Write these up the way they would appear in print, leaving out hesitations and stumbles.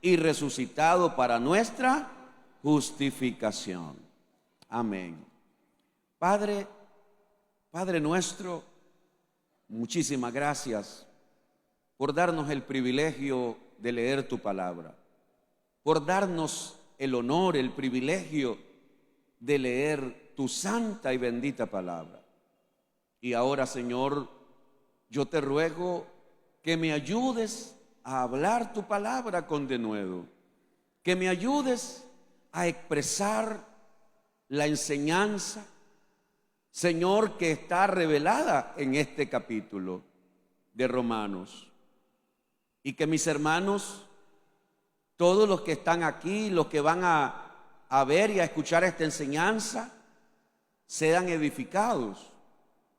y resucitado para nuestra justificación. Amén. Padre nuestro, muchísimas gracias por darnos el privilegio de leer tu palabra, por darnos el honor, el privilegio de leer tu santa y bendita palabra. Y ahora, Señor, yo te ruego que me ayudes a hablar tu palabra con denuedo, que me ayudes a expresar la enseñanza, Señor, que está revelada en este capítulo de Romanos, y que mis hermanos, todos los que están aquí, los que van a ver y a escuchar esta enseñanza, sean edificados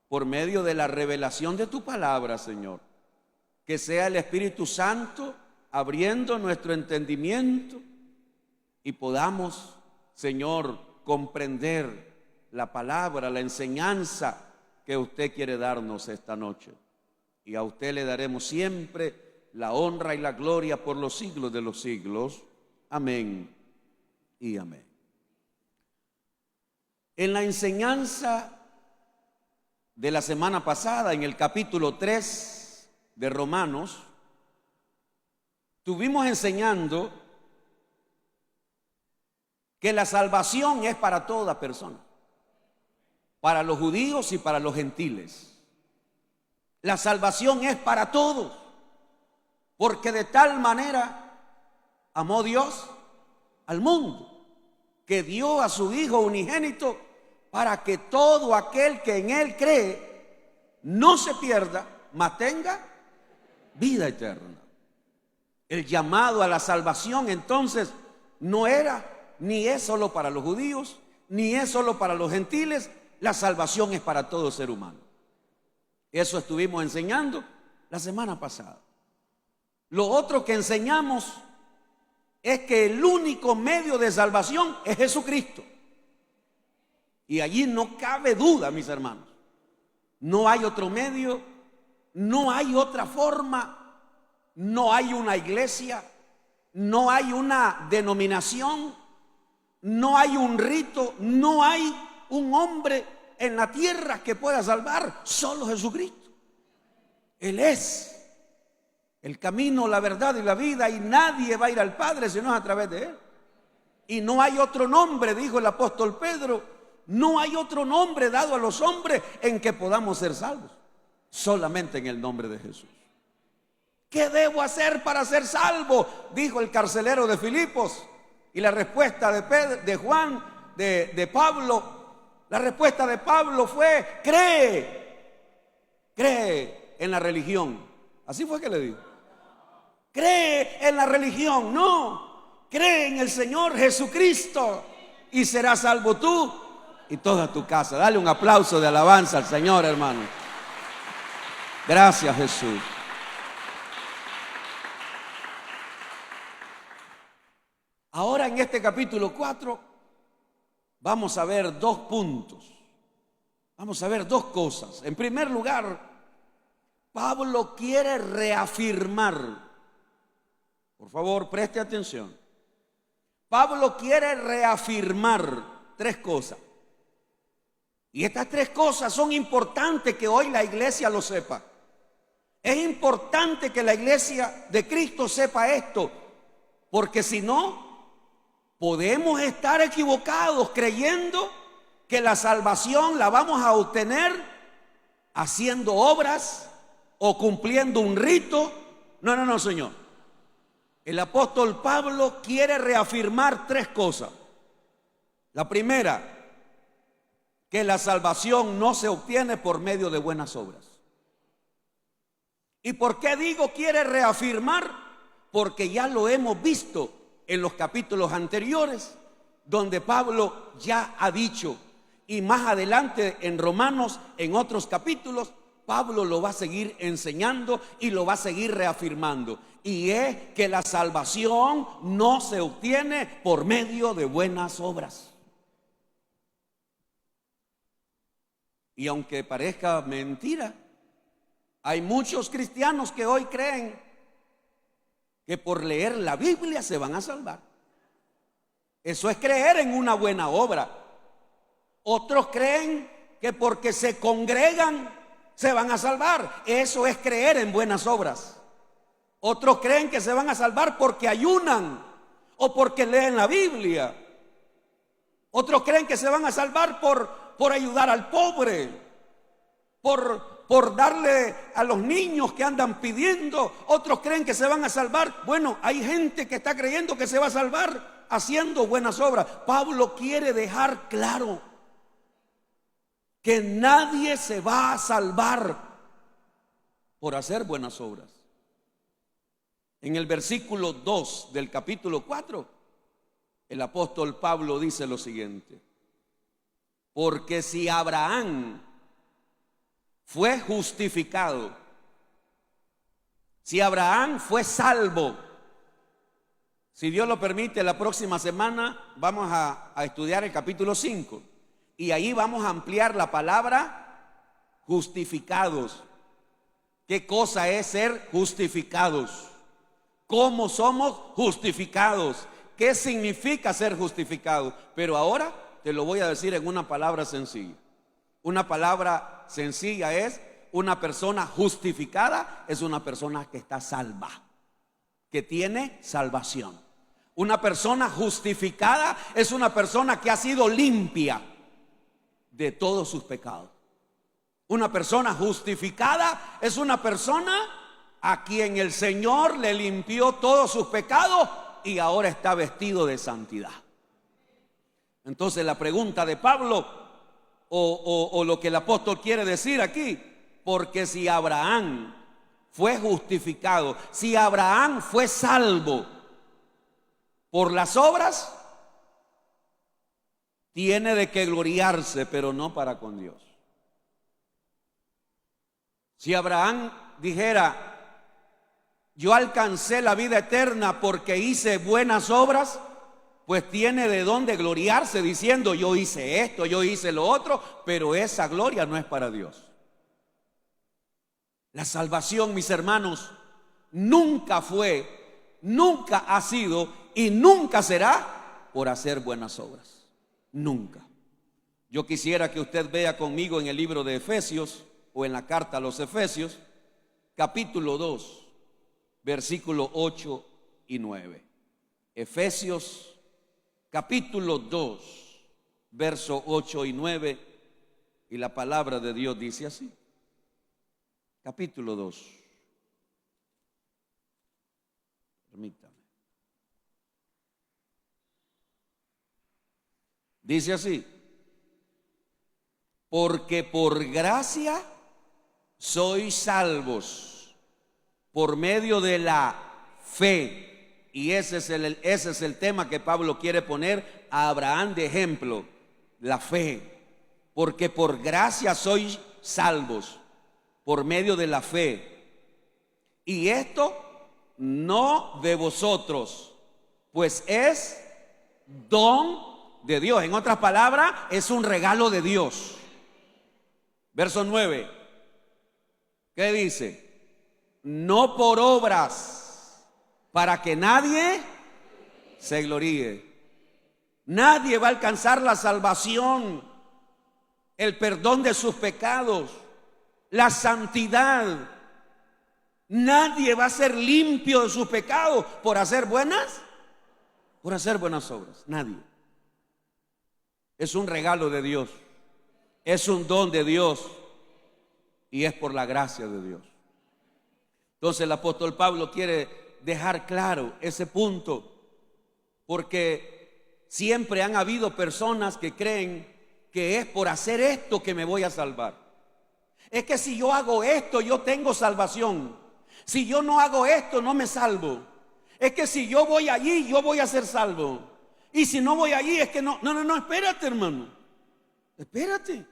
por medio de la revelación de tu palabra, Señor. Que sea el Espíritu Santo abriendo nuestro entendimiento y podamos, Señor, comprender la palabra, la enseñanza que usted quiere darnos esta noche. Y a usted le daremos siempre la honra y la gloria por los siglos de los siglos. Amén y amén. En la enseñanza de la semana pasada, en el capítulo 3 de Romanos, estuvimos enseñando que la salvación es para toda persona, para los judíos y para los gentiles. La salvación es para todos, porque de tal manera amó Dios al mundo, que dio a su Hijo unigénito para que todo aquel que en Él cree no se pierda, mas tenga vida eterna. El llamado a la salvación entonces no era ni es solo para los judíos, ni es solo para los gentiles. La salvación es para todo ser humano. Eso estuvimos enseñando la semana pasada. Lo otro que enseñamos es que el único medio de salvación es Jesucristo. Y allí no cabe duda, mis hermanos. No hay otro medio, no hay otra forma, no hay una iglesia, no hay una denominación, no hay un rito, no hay un hombre en la tierra que pueda salvar, solo Jesucristo. Él es el camino, la verdad y la vida, y nadie va a ir al Padre si no es a través de Él. Y no hay otro nombre, dijo el apóstol Pedro, no hay otro nombre dado a los hombres en que podamos ser salvos, solamente en el nombre de Jesús. ¿Qué debo hacer para ser salvo?, dijo el carcelero de Filipos. Y la respuesta de Pablo, la respuesta de Pablo fue: cree en la religión. Así fue que le dijo. Cree en la religión, no, cree en el Señor Jesucristo y serás salvo tú y toda tu casa. Dale un aplauso de alabanza al Señor, hermano. Gracias, Jesús. Ahora en este capítulo 4 vamos a ver dos puntos. Vamos a ver dos cosas. En primer lugar, Pablo quiere reafirmar. Por favor, preste atención. Pablo quiere reafirmar tres cosas. Y estas tres cosas son importantes que hoy la iglesia lo sepa. Es importante que la iglesia de Cristo sepa esto, porque si no, podemos estar equivocados creyendo que la salvación la vamos a obtener haciendo obras o cumpliendo un rito. No, Señor. El apóstol Pablo quiere reafirmar tres cosas. La primera, que la salvación no se obtiene por medio de buenas obras. ¿Y por qué digo quiere reafirmar? Porque ya lo hemos visto en los capítulos anteriores, donde Pablo ya ha dicho, y más adelante en Romanos, en otros capítulos, Pablo lo va a seguir enseñando y lo va a seguir reafirmando. Y es que la salvación no se obtiene por medio de buenas obras. Y aunque parezca mentira, hay muchos cristianos que hoy creen que por leer la Biblia se van a salvar. Eso es creer en una buena obra. Otros creen que porque se congregan se van a salvar. Eso es creer en buenas obras. Otros creen que se van a salvar porque ayunan o porque leen la Biblia. Otros creen que se van a salvar por ayudar al pobre, por darle a los niños que andan pidiendo. Otros creen que se van a salvar. Bueno, hay gente que está creyendo que se va a salvar haciendo buenas obras. Pablo quiere dejar claro que nadie se va a salvar por hacer buenas obras. En el versículo 2 del capítulo 4, el apóstol Pablo dice lo siguiente: porque si Abraham fue justificado, si Abraham fue salvo, si Dios lo permite, la próxima semana vamos a estudiar el capítulo 5 y ahí vamos a ampliar la palabra justificados. ¿Qué cosa es ser justificados? ¿Cómo somos justificados? ¿Qué significa ser justificados? Pero ahora te lo voy a decir en una palabra sencilla. Una palabra sencilla es: una persona justificada es una persona que está salva, que tiene salvación. Una persona justificada es una persona que ha sido limpia de todos sus pecados. Una persona justificada es una persona a quien el Señor le limpió todos sus pecados y ahora está vestido de santidad. Entonces la pregunta de Pablo o lo que el apóstol quiere decir aquí: porque si Abraham fue justificado, si Abraham fue salvo por las obras, tiene de qué gloriarse, pero no para con Dios. Si Abraham dijera: yo alcancé la vida eterna porque hice buenas obras, pues tiene de dónde gloriarse diciendo: yo hice esto, yo hice lo otro, pero esa gloria no es para Dios. La salvación, mis hermanos, nunca fue, nunca ha sido y nunca será por hacer buenas obras. Nunca. Yo quisiera que usted vea conmigo en el libro de Efesios, o en la carta a los Efesios, capítulo 2. Versículo 8 y 9. Efesios capítulo 2, verso 8 y 9. Y la palabra de Dios dice así. Capítulo 2. Permítame. Dice así: porque por gracia sois salvos por medio de la fe. Y ese es el tema que Pablo quiere poner a Abraham de ejemplo: la fe. Porque por gracia sois salvos por medio de la fe. Y esto no de vosotros, pues es don de Dios. En otras palabras, es un regalo de Dios. Verso 9. ¿Qué dice? No por obras, para que nadie se gloríe. Nadie va a alcanzar la salvación, el perdón de sus pecados, la santidad. Nadie va a ser limpio de sus pecados por hacer buenas obras. Nadie. Es un regalo de Dios, es un don de Dios y es por la gracia de Dios. Entonces el apóstol Pablo quiere dejar claro ese punto, porque siempre han habido personas que creen que es por hacer esto que me voy a salvar. Es que si yo hago esto, yo tengo salvación. Si yo no hago esto, no me salvo. Es que si yo voy allí, yo voy a ser salvo. Y si no voy allí, es que no, espérate, hermano. Espérate.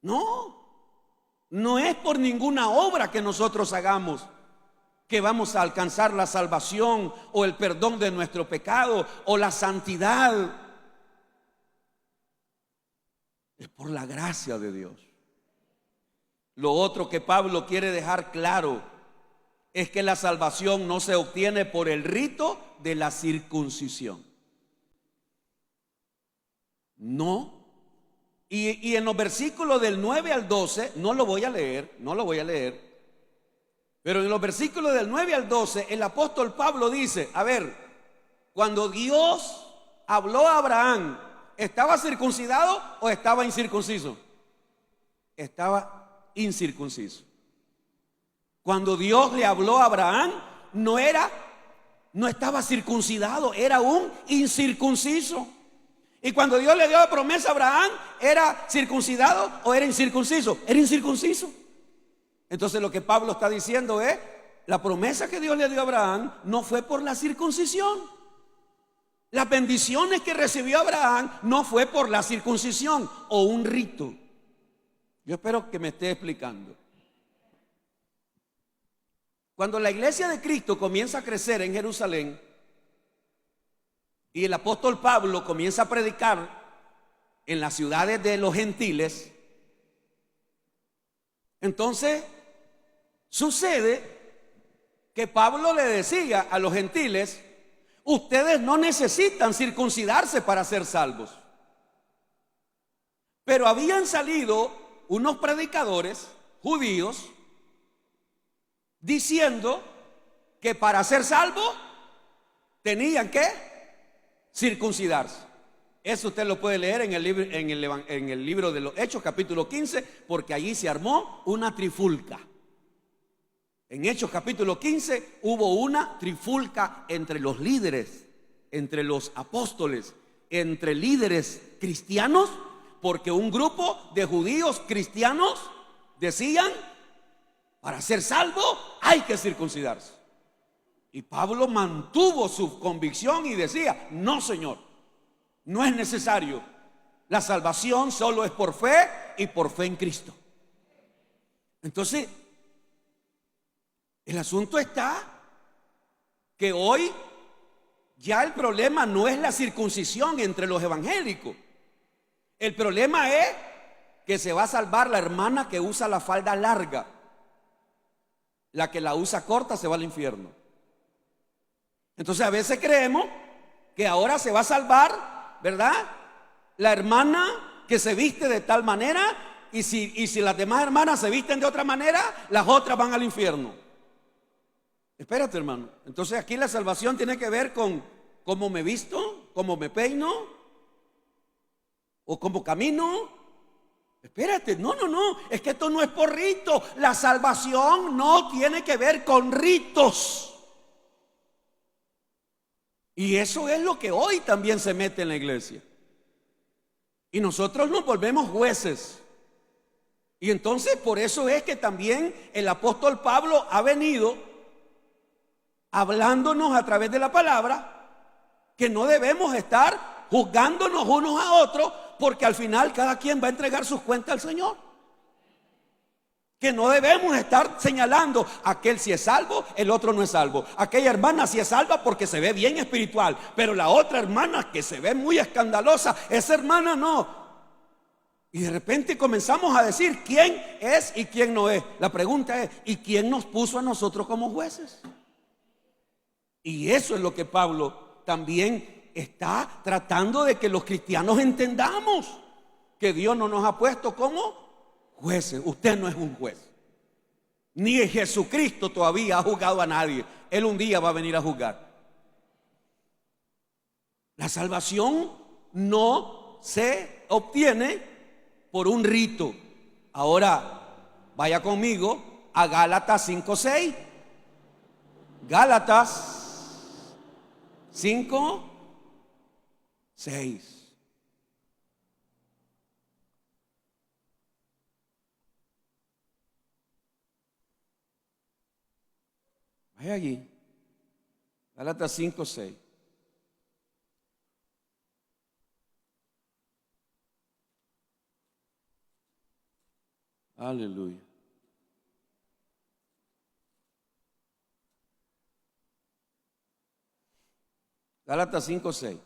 No es por ninguna obra que nosotros hagamos que vamos a alcanzar la salvación o el perdón de nuestro pecado o la santidad. Es por la gracia de Dios. Lo otro que Pablo quiere dejar claro es que la salvación no se obtiene por el rito de la circuncisión. No. Y en los versículos del 9 al 12, no lo voy a leer, pero en los versículos del 9 al 12, el apóstol Pablo dice, a ver, cuando Dios habló a Abraham, ¿estaba circuncidado o estaba incircunciso? Estaba incircunciso. Cuando Dios le habló a Abraham, no estaba circuncidado, era un incircunciso. Y cuando Dios le dio la promesa a Abraham, ¿era circuncidado o era incircunciso? Era incircunciso. Entonces lo que Pablo está diciendo es, la promesa que Dios le dio a Abraham no fue por la circuncisión. Las bendiciones que recibió Abraham no fue por la circuncisión o un rito. Yo espero que me esté explicando. Cuando la iglesia de Cristo comienza a crecer en Jerusalén y el apóstol Pablo comienza a predicar en las ciudades de los gentiles, entonces sucede que Pablo le decía a los gentiles, ustedes no necesitan circuncidarse para ser salvos. Pero habían salido unos predicadores judíos diciendo que para ser salvos tenían que circuncidarse. Eso usted lo puede leer en el libro de los Hechos, capítulo 15, porque allí se armó una trifulca. En Hechos capítulo 15 hubo una trifulca entre los líderes, entre los apóstoles, entre líderes cristianos, porque un grupo de judíos cristianos decían, para ser salvo hay que circuncidarse. Y Pablo mantuvo su convicción y decía, no, Señor, no es necesario. La salvación solo es por fe y por fe en Cristo. Entonces, el asunto está que hoy ya el problema no es la circuncisión entre los evangélicos. El problema es que se va a salvar la hermana que usa la falda larga. La que la usa corta se va al infierno. Entonces a veces creemos que ahora se va a salvar, ¿verdad?, la hermana que se viste de tal manera, y si las demás hermanas se visten de otra manera, las otras van al infierno. Espérate, hermano. Entonces aquí la salvación tiene que ver con cómo me visto, cómo me peino o cómo camino. Espérate, no, es que esto no es por rito. La salvación no tiene que ver con ritos. Y eso es lo que hoy también se mete en la iglesia. Y nosotros nos volvemos jueces. Y entonces por eso es que también el apóstol Pablo ha venido hablándonos a través de la palabra que no debemos estar juzgándonos unos a otros, porque al final cada quien va a entregar sus cuentas al Señor. Que no debemos estar señalando aquel si es salvo, el otro no es salvo. Aquella hermana si es salva porque se ve bien espiritual, pero la otra hermana que se ve muy escandalosa, esa hermana no. Y de repente comenzamos a decir quién es y quién no es. La pregunta es, ¿y quién nos puso a nosotros como jueces? Y eso es lo que Pablo también está tratando de que los cristianos entendamos, que Dios no nos ha puesto como jueces. Usted no es un juez, ni Jesucristo todavía ha juzgado a nadie. Él un día va a venir a juzgar. La salvación no se obtiene por un rito. Ahora vaya conmigo a Gálatas 5:6. Gálatas 5:6. Vaya allí. Gálatas 5:6. Aleluya. Gálatas 5:6.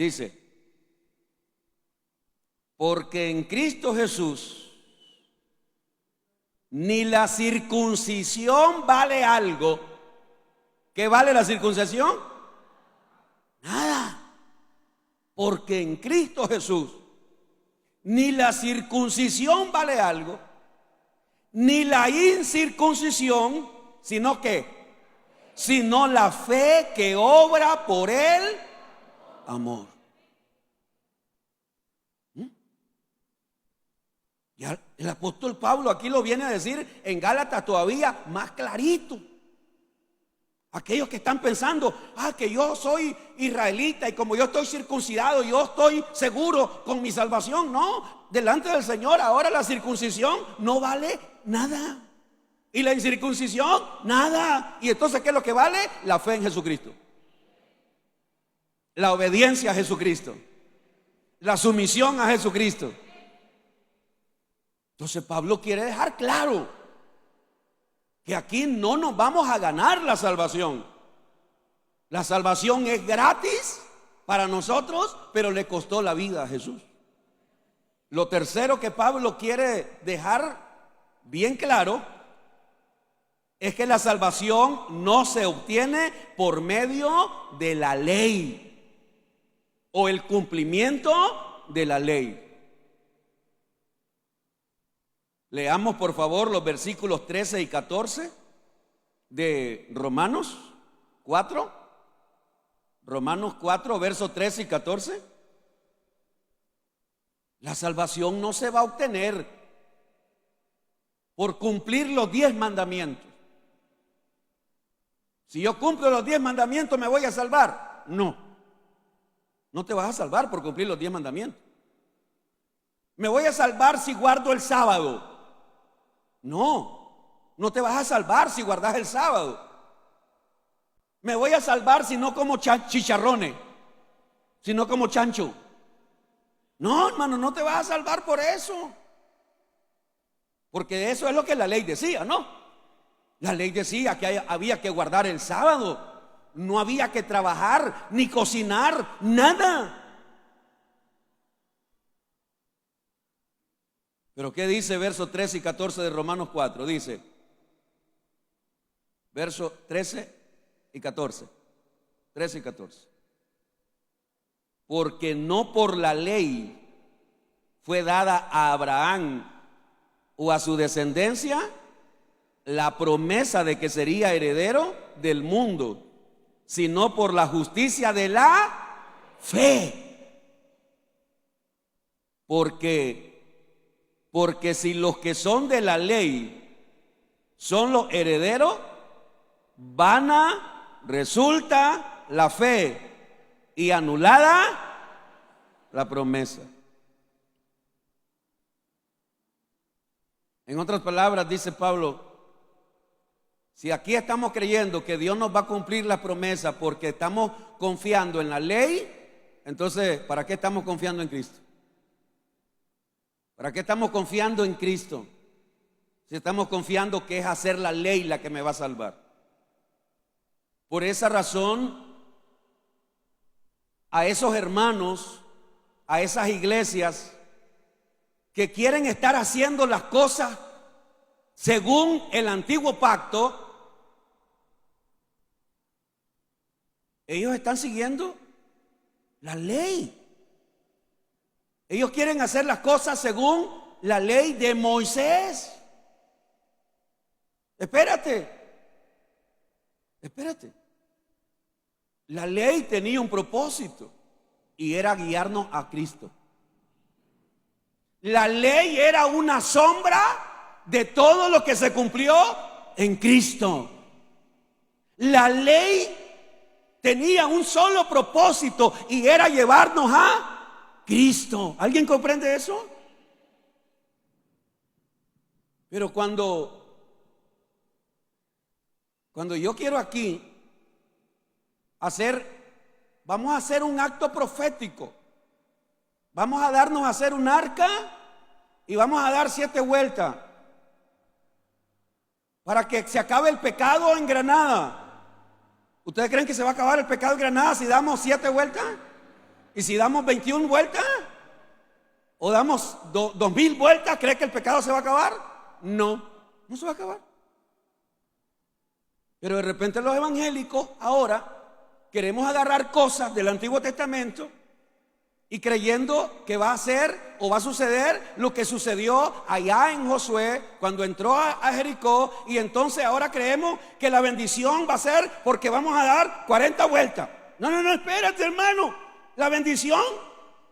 Dice, porque en Cristo Jesús ni la circuncisión vale algo. ¿Qué vale la circuncisión? Nada. Porque en Cristo Jesús ni la circuncisión vale algo, ni la incircuncisión, sino que, sino la fe que obra por el amor. Y el apóstol Pablo aquí lo viene a decir en Gálatas todavía más clarito. Aquellos que están pensando, que yo soy israelita y como yo estoy circuncidado, yo estoy seguro con mi salvación. No, delante del Señor ahora la circuncisión no vale nada. Y la incircuncisión, nada. Y entonces, ¿qué es lo que vale? La fe en Jesucristo. La obediencia a Jesucristo. La sumisión a Jesucristo. Entonces Pablo quiere dejar claro que aquí no nos vamos a ganar la salvación. La salvación es gratis para nosotros, pero le costó la vida a Jesús. Lo tercero que Pablo quiere dejar bien claro es que la salvación no se obtiene por medio de la ley o el cumplimiento de la ley. Leamos por favor los versículos 13 y 14 de Romanos 4. Romanos 4, versos 13 y 14. La salvación no se va a obtener por cumplir los 10 mandamientos. Si yo cumplo los 10 mandamientos, ¿me voy a salvar? No. No te vas a salvar por cumplir los 10 mandamientos. ¿Me voy a salvar si guardo el sábado? No, no te vas a salvar si guardas el sábado. Me voy a salvar si no como chicharrones, si no como chancho. No, hermano, no te vas a salvar por eso. Porque eso es lo que la ley decía, ¿no? La ley decía que había que guardar el sábado. No había que trabajar ni cocinar, nada. Pero ¿qué dice versos 13 y 14 de Romanos 4? Dice, versos 13 y 14. 13 y 14. Porque no por la ley fue dada a Abraham o a su descendencia la promesa de que sería heredero del mundo, sino por la justicia de la fe. Porque si los que son de la ley son los herederos, vana resulta la fe y anulada la promesa. En otras palabras, dice Pablo, si aquí estamos creyendo que Dios nos va a cumplir la promesa porque estamos confiando en la ley, entonces, ¿para qué estamos confiando en Cristo? ¿Para qué estamos confiando en Cristo? Si estamos confiando que es hacer la ley la que me va a salvar. Por esa razón, a esos hermanos, a esas iglesias que quieren estar haciendo las cosas según el antiguo pacto, ellos están siguiendo la ley. Ellos quieren hacer las cosas según la ley de Moisés. Espérate. La ley tenía un propósito y era guiarnos a Cristo. La ley era una sombra de todo lo que se cumplió en Cristo. La ley tenía un solo propósito y era llevarnos a Cristo. ¿Alguien comprende eso? Pero cuando yo quiero aquí vamos a hacer un acto profético. Vamos a darnos a hacer un arca y vamos a dar 7 vueltas para que se acabe el pecado en Granada. ¿Ustedes creen que se va a acabar el pecado en Granada si damos 7 vueltas? Y si damos 21 vueltas o damos 2000 vueltas, ¿cree que el pecado se va a acabar? No, no se va a acabar. Pero de repente los evangélicos ahora queremos agarrar cosas del Antiguo Testamento y creyendo que va a ser o va a suceder lo que sucedió allá en Josué cuando entró a Jericó, y entonces ahora creemos que la bendición va a ser porque vamos a dar 40 vueltas. No, espérate, hermano. La bendición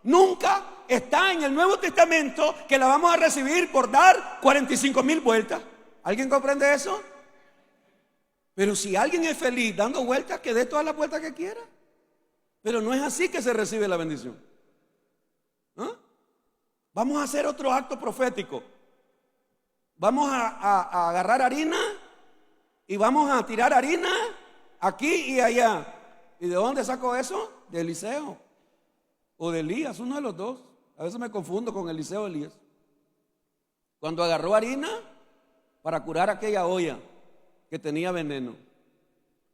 nunca está en el Nuevo Testamento que la vamos a recibir por dar 45,000 vueltas. ¿Alguien comprende eso? Pero si alguien es feliz dando vueltas, que dé todas las vueltas que quiera. Pero no es así que se recibe la bendición. ¿Ah? Vamos a hacer otro acto profético. Vamos a agarrar harina y vamos a tirar harina aquí y allá. ¿Y de dónde saco eso? De Eliseo o de Elías, uno de los dos. A veces me confundo con Eliseo y Elías. Cuando agarró harina para curar aquella olla que tenía veneno,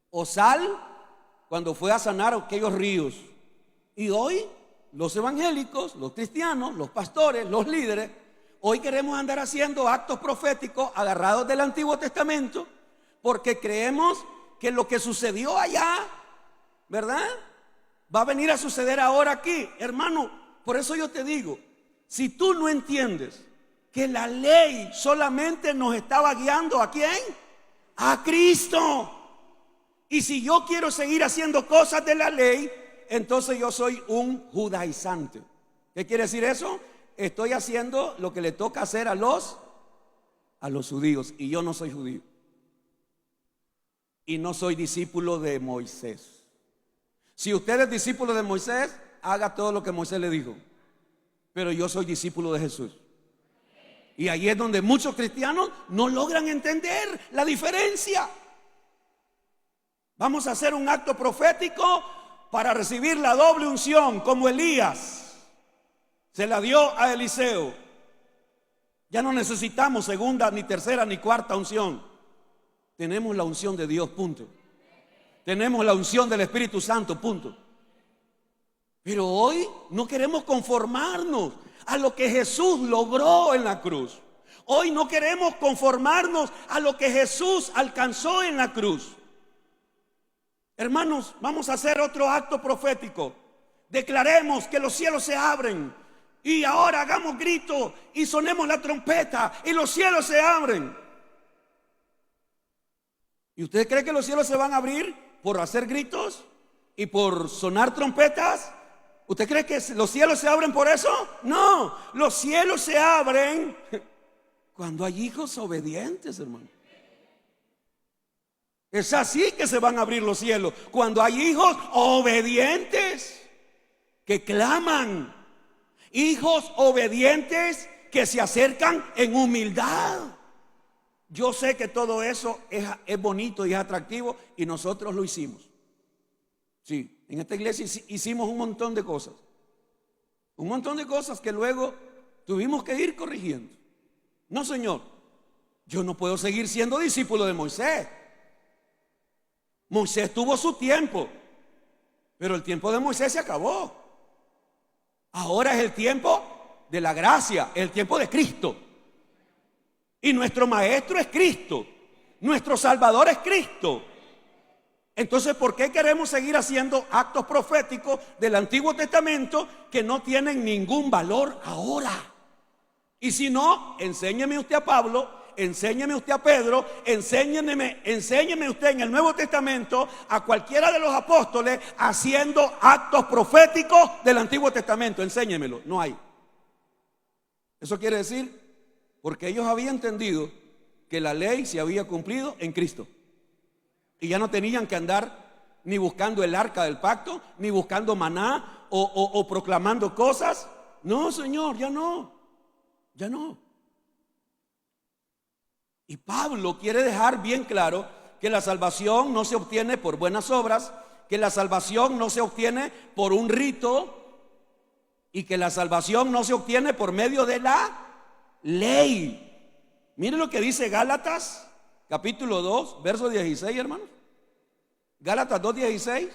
o sal cuando fue a sanar aquellos ríos. Y hoy los evangélicos, los cristianos, los pastores, los líderes, hoy queremos andar haciendo actos proféticos agarrados del Antiguo Testamento, porque creemos que lo que sucedió allá, ¿verdad?, va a venir a suceder ahora aquí. Hermano, por eso yo te digo, si tú no entiendes que la ley solamente nos estaba guiando ¿a quién? A Cristo. Y si yo quiero seguir haciendo cosas de la ley, entonces yo soy un judaizante. ¿Qué quiere decir eso? Estoy haciendo lo que le toca hacer a los judíos, y yo no soy judío. Y no soy discípulo de Moisés. Si usted es discípulo de Moisés, haga todo lo que Moisés le dijo. Pero yo soy discípulo de Jesús. Y ahí es donde muchos cristianos no logran entender la diferencia. Vamos a hacer un acto profético para recibir la doble unción, como Elías se la dio a Eliseo. Ya no necesitamos segunda, ni tercera, ni cuarta unción. Tenemos la unción de Dios, punto. Tenemos la unción del Espíritu Santo, punto. Pero hoy no queremos conformarnos a lo que Jesús logró en la cruz. Hoy no queremos conformarnos a lo que Jesús alcanzó en la cruz. Hermanos, vamos a hacer otro acto profético. Declaremos que los cielos se abren, y ahora hagamos grito y sonemos la trompeta y los cielos se abren. ¿Y usted cree que los cielos se van a abrir por hacer gritos y por sonar trompetas? ¿Usted cree que los cielos se abren por eso? No, los cielos se abren cuando hay hijos obedientes, hermano. Es así que se van a abrir los cielos, cuando hay hijos obedientes que claman, hijos obedientes que se acercan en humildad. Yo sé que todo eso es bonito y es atractivo, y nosotros lo hicimos. Sí, en esta iglesia hicimos un montón de cosas. Un montón de cosas que luego tuvimos que ir corrigiendo. No, Señor, yo no puedo seguir siendo discípulo de Moisés. Moisés tuvo su tiempo, pero el tiempo de Moisés se acabó. Ahora es el tiempo de la gracia, el tiempo de Cristo. Y nuestro maestro es Cristo, nuestro Salvador es Cristo. Entonces, ¿por qué queremos seguir haciendo actos proféticos del Antiguo Testamento que no tienen ningún valor ahora? Y si no, enséñeme usted a Pablo, enséñeme usted a Pedro, enséñeme usted en el Nuevo Testamento a cualquiera de los apóstoles haciendo actos proféticos del Antiguo Testamento. Enséñemelo, no hay. Eso quiere decir, porque ellos habían entendido que la ley se había cumplido en Cristo, y ya no tenían que andar ni buscando el arca del pacto, ni buscando maná o proclamando cosas. No, Señor, ya no. Y Pablo quiere dejar bien claro que la salvación no se obtiene por buenas obras, que la salvación no se obtiene por un rito, y que la salvación no se obtiene por medio de la ley. Miren lo que dice Gálatas capítulo 2, verso 16, hermanos. Gálatas 2:16.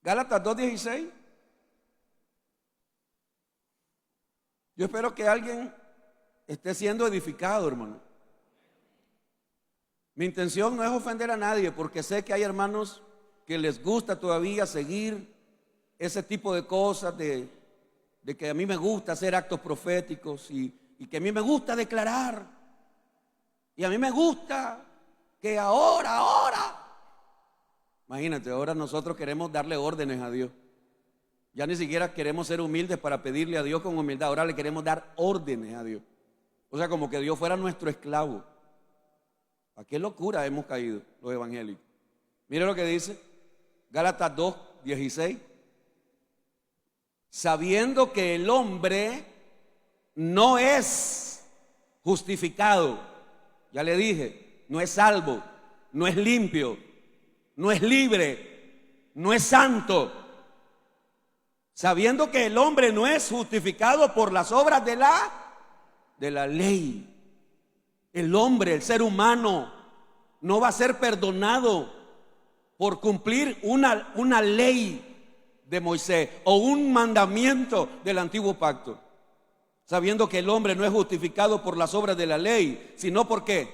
Gálatas 2:16. Yo espero que alguien esté siendo edificado, hermano. Mi intención no es ofender a nadie, porque sé que hay hermanos que les gusta todavía seguir ese tipo de cosas, de que a mí me gusta hacer actos proféticos y que a mí me gusta declarar. Y a mí me gusta que ahora. Imagínate, ahora nosotros queremos darle órdenes a Dios. Ya ni siquiera queremos ser humildes para pedirle a Dios con humildad. Ahora le queremos dar órdenes a Dios. O sea, como que Dios fuera nuestro esclavo. ¿A qué locura hemos caído los evangélicos? Mire lo que dice Gálatas 2:16. Sabiendo que el hombre no es justificado, ya le dije, no es salvo, no es limpio, no es libre, no es santo. Sabiendo que el hombre no es justificado por las obras de la ley. El hombre, el ser humano, no va a ser perdonado por cumplir una ley de Moisés o un mandamiento del antiguo pacto. Sabiendo que el hombre no es justificado por las obras de la ley, sino ¿por qué?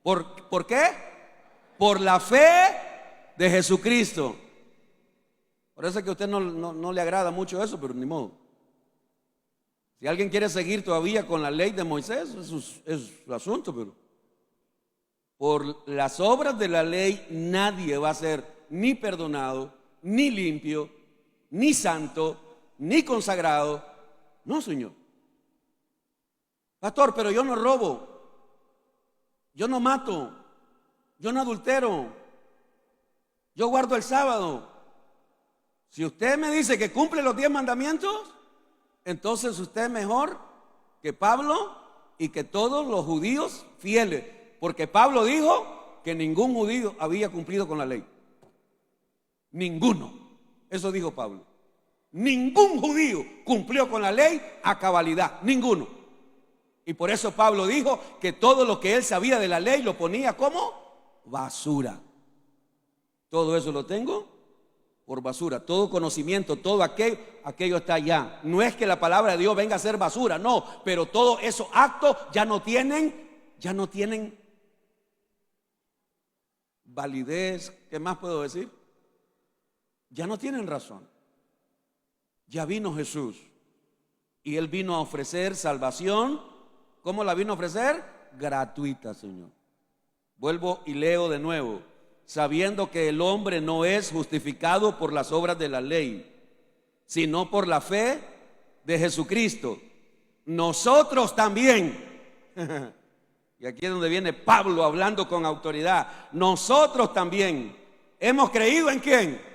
¿Por qué? Por la fe de Jesucristo. Por eso es que a usted no le agrada mucho eso, pero ni modo. Si alguien quiere seguir todavía con la ley de Moisés, eso es su asunto, pero por las obras de la ley nadie va a ser ni perdonado, ni limpio, ni santo, ni consagrado. No, Señor. Pastor, pero yo no robo, yo no mato, yo no adultero, yo guardo el sábado. Si usted me dice que cumple los 10 mandamientos, entonces usted es mejor que Pablo y que todos los judíos fieles, porque Pablo dijo que ningún judío había cumplido con la ley. Ninguno. Eso dijo Pablo. Ningún judío cumplió con la ley a cabalidad. Ninguno. Y por eso Pablo dijo que todo lo que él sabía de la ley lo ponía como basura. Todo eso lo tengo por basura. Todo conocimiento, todo aquello está allá. No es que la palabra de Dios venga a ser basura, no. Pero todos esos actos ya no tienen validez. ¿Qué más puedo decir? Ya no tienen razón. Ya vino Jesús y Él vino a ofrecer salvación. ¿Cómo la vino a ofrecer? Gratuita, Señor. Vuelvo y leo de nuevo. Sabiendo que el hombre no es justificado por las obras de la ley, sino por la fe de Jesucristo. Nosotros también, y aquí es donde viene Pablo hablando con autoridad, nosotros también hemos creído ¿en quién?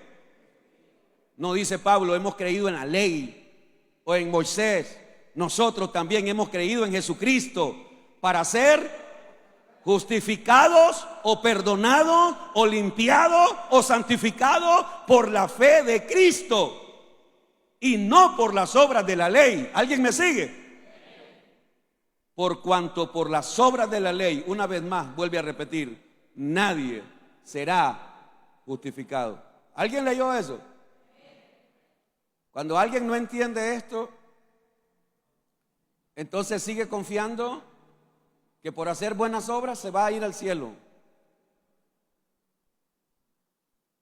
No dice Pablo, hemos creído en la ley o en Moisés. Nosotros también hemos creído en Jesucristo para ser justificados o perdonados o limpiados o santificados por la fe de Cristo y no por las obras de la ley. ¿Alguien me sigue? Por cuanto por las obras de la ley, una vez más vuelve a repetir, nadie será justificado. ¿Alguien leyó eso? Cuando alguien no entiende esto, entonces sigue confiando que por hacer buenas obras se va a ir al cielo.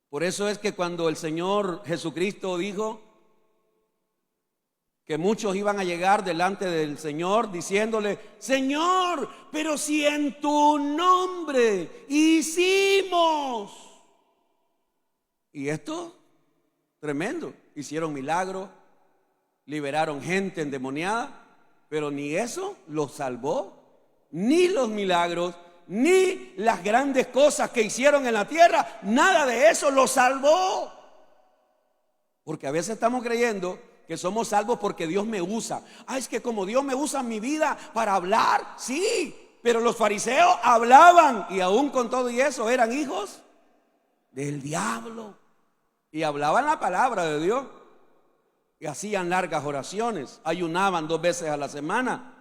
Por eso es que cuando el Señor Jesucristo dijo que muchos iban a llegar delante del Señor diciéndole, Señor, pero si en tu nombre hicimos. Y esto, tremendo, hicieron milagros, liberaron gente endemoniada, pero ni eso los salvó. Ni los milagros, ni las grandes cosas que hicieron en la tierra, nada de eso los salvó. Porque a veces estamos creyendo que somos salvos porque Dios me usa. Es que como Dios me usa en mi vida para hablar, sí, pero los fariseos hablaban y aún con todo y eso eran hijos del diablo. Y hablaban la palabra de Dios y hacían largas oraciones, ayunaban 2 veces a la semana.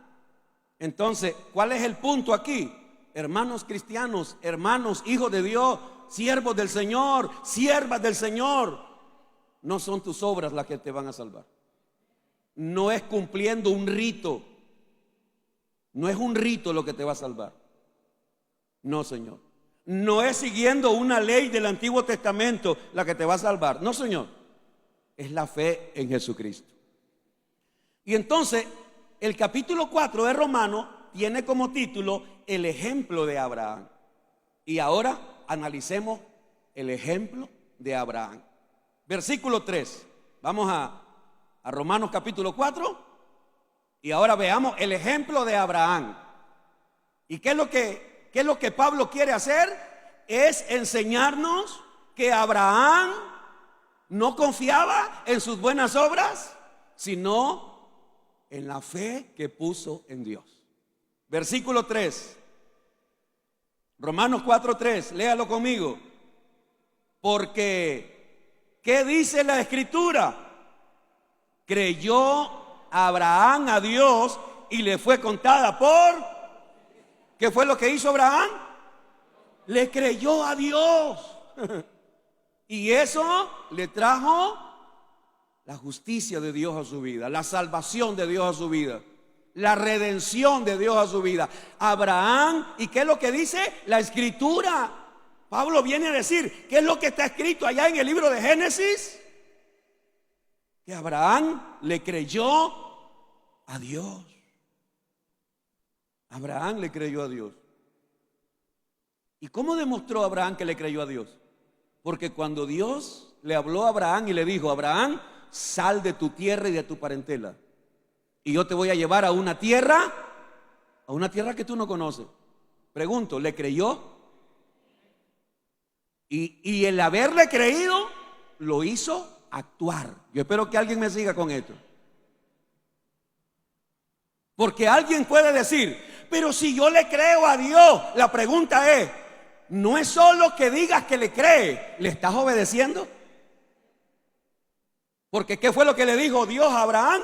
Entonces, ¿cuál es el punto aquí? Hermanos cristianos, hermanos, hijos de Dios, siervos del Señor, siervas del Señor, no son tus obras las que te van a salvar. No es cumpliendo un rito. No es un rito lo que te va a salvar. No, Señor. No es siguiendo una ley del Antiguo Testamento la que te va a salvar. No, Señor. Es la fe en Jesucristo. Y entonces, el capítulo 4 de Romanos tiene como título el ejemplo de Abraham. Y ahora analicemos el ejemplo de Abraham. Versículo 3. Vamos a Romanos capítulo 4. Y ahora veamos el ejemplo de Abraham. ¿Y qué es lo que Pablo quiere hacer? Es enseñarnos que Abraham no confiaba en sus buenas obras, sino en la fe que puso en Dios. Versículo 3. Romanos 4:3, léalo conmigo. Porque, ¿qué dice la Escritura? Creyó Abraham a Dios y le fue contada por... ¿Qué fue lo que hizo Abraham? Le creyó a Dios. Y eso le trajo la justicia de Dios a su vida, la salvación de Dios a su vida, la redención de Dios a su vida. Abraham, ¿y qué es lo que dice la Escritura? Pablo viene a decir, ¿qué es lo que está escrito allá en el libro de Génesis? Que Abraham le creyó a Dios. Abraham le creyó a Dios. ¿Y cómo demostró Abraham que le creyó a Dios? Porque cuando Dios le habló a Abraham y le dijo: Abraham, sal de tu tierra y de tu parentela, y yo te voy a llevar a una tierra que tú no conoces. Pregunto, ¿le creyó? Y el haberle creído lo hizo actuar. Yo espero que alguien me siga con esto. Porque alguien puede decir: pero si yo le creo a Dios, la pregunta es, no es solo que digas que le cree, ¿le estás obedeciendo? Porque ¿qué fue lo que le dijo Dios a Abraham?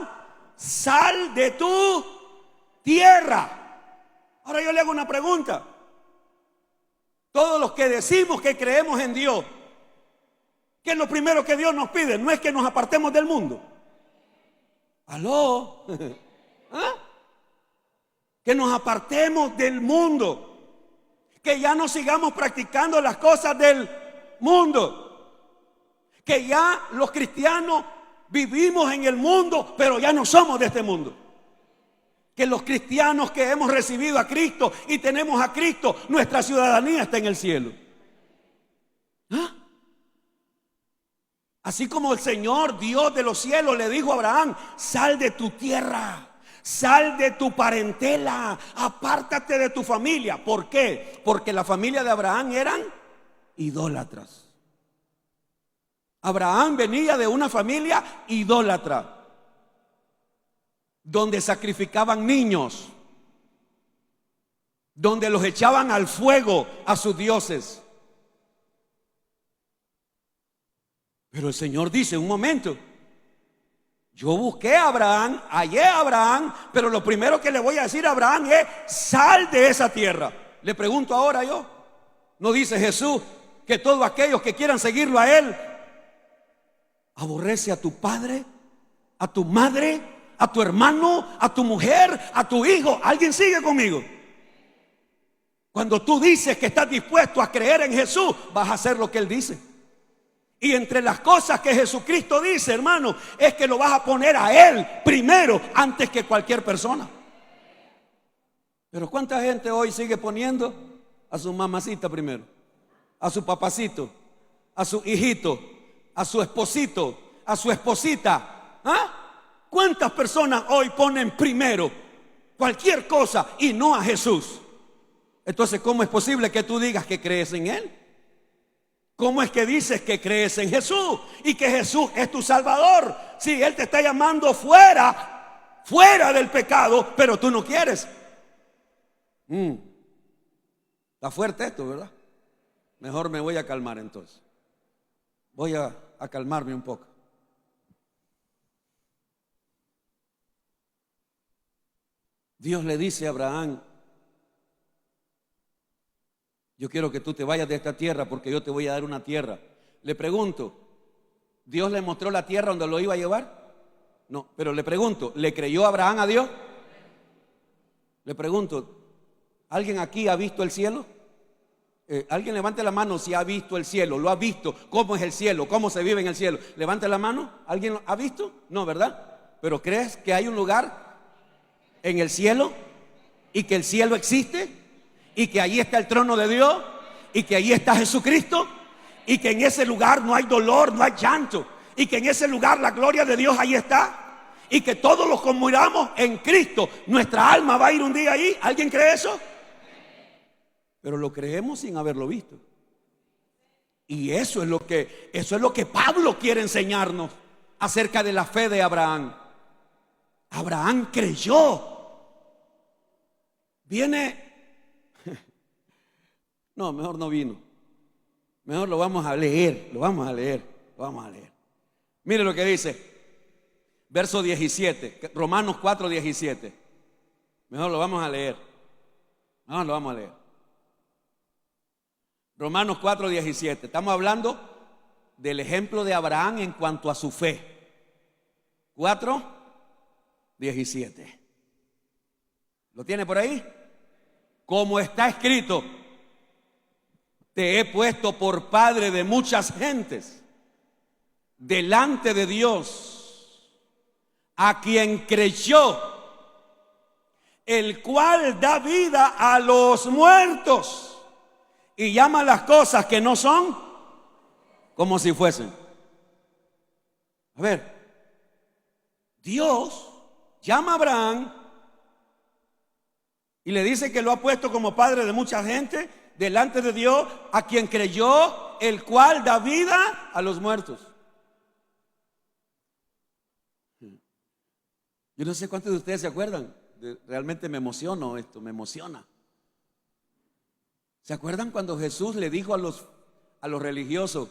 Sal de tu tierra. Ahora yo le hago una pregunta. Todos los que decimos que creemos en Dios, ¿qué es lo primero que Dios nos pide? No es que nos apartemos del mundo. ¿Aló? ¿Ah? Que nos apartemos del mundo. Que ya no sigamos practicando las cosas del mundo. Que ya los cristianos vivimos en el mundo, pero ya no somos de este mundo. Que los cristianos que hemos recibido a Cristo y tenemos a Cristo, nuestra ciudadanía está en el cielo. ¿Ah? Así como el Señor Dios de los cielos le dijo a Abraham: sal de tu tierra, sal de tu parentela, apártate de tu familia. ¿Por qué? Porque la familia de Abraham eran idólatras. Abraham venía de una familia idólatra, donde sacrificaban niños, donde los echaban al fuego a sus dioses. Pero el Señor dice: un momento, yo busqué a Abraham, hallé a Abraham, pero lo primero que le voy a decir a Abraham es: sal de esa tierra. Le pregunto ahora yo, ¿no dice Jesús que todos aquellos que quieran seguirlo a Él, aborrece a tu padre, a tu madre, a tu hermano, a tu mujer, a tu hijo? ¿Alguien sigue conmigo? Cuando tú dices que estás dispuesto a creer en Jesús, vas a hacer lo que Él dice. Y entre las cosas que Jesucristo dice, hermano, es que lo vas a poner a Él primero antes que cualquier persona. Pero ¿cuánta gente hoy sigue poniendo a su mamacita primero, a su papacito, a su hijito, a su esposito, a su esposita? ¿Ah? ¿Cuántas personas hoy ponen primero cualquier cosa y no a Jesús? Entonces, ¿cómo es posible que tú digas que crees en Él? ¿Cómo es que dices que crees en Jesús y que Jesús es tu Salvador? Si Él te está llamando fuera del pecado, pero tú no quieres. Está fuerte esto, ¿verdad? Mejor me voy a calmar entonces. Voy a calmarme un poco. Dios le dice a Abraham: yo quiero que tú te vayas de esta tierra porque yo te voy a dar una tierra. Le pregunto, ¿Dios le mostró la tierra donde lo iba a llevar? No, pero le pregunto, ¿le creyó Abraham a Dios? Le pregunto, ¿alguien aquí ha visto el cielo? Alguien levante la mano si ha visto el cielo, lo ha visto, cómo es el cielo, cómo se vive en el cielo. Levante la mano. ¿Alguien lo ha visto? No, ¿verdad? Pero ¿crees que hay un lugar en el cielo y que el cielo existe y que allí está el trono de Dios y que allí está Jesucristo y que en ese lugar no hay dolor, no hay llanto y que en ese lugar la gloria de Dios ahí está y que todos los que muramos en Cristo, nuestra alma va a ir un día ahí? ¿Alguien cree eso? Pero lo creemos sin haberlo visto. Y eso es lo que Pablo quiere enseñarnos acerca de la fe de Abraham. Abraham creyó. No, mejor no vino. Mejor lo vamos a leer. Mire lo que dice. Verso 17. Romanos 4:17. Mejor lo vamos a leer. Romanos 4:17. Estamos hablando del ejemplo de Abraham en cuanto a su fe. 4:17. ¿Lo tiene por ahí? Como está escrito, te he puesto por padre de muchas gentes delante de Dios, a quien creyó, el cual da vida a los muertos y llama las cosas que no son como si fuesen. A ver, Dios llama a Abraham y le dice que lo ha puesto como padre de mucha gente delante de Dios, a quien creyó, el cual da vida a los muertos. Yo no sé cuántos de ustedes se acuerdan. Realmente me emociono esto, me emociona. ¿Se acuerdan cuando Jesús le dijo a los religiosos: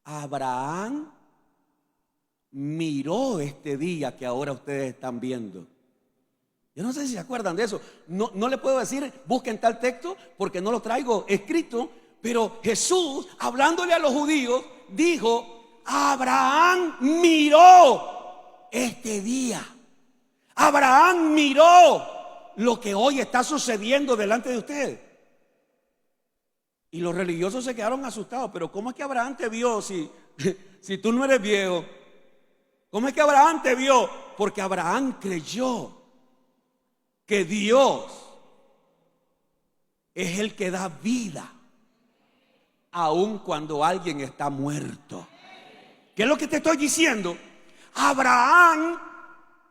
Abraham miró este día que ahora ustedes están viendo? Yo no sé si se acuerdan de eso. No le puedo decir, busquen tal texto, porque no lo traigo escrito. Pero Jesús, hablándole a los judíos, dijo: Abraham miró este día. Abraham miró lo que hoy está sucediendo delante de ustedes. Y los religiosos se quedaron asustados. Pero ¿cómo es que Abraham te vio si tú no eres viejo? ¿Cómo es que Abraham te vio? Porque Abraham creyó que Dios es el que da vida aun cuando alguien está muerto. ¿Qué es lo que te estoy diciendo? Abraham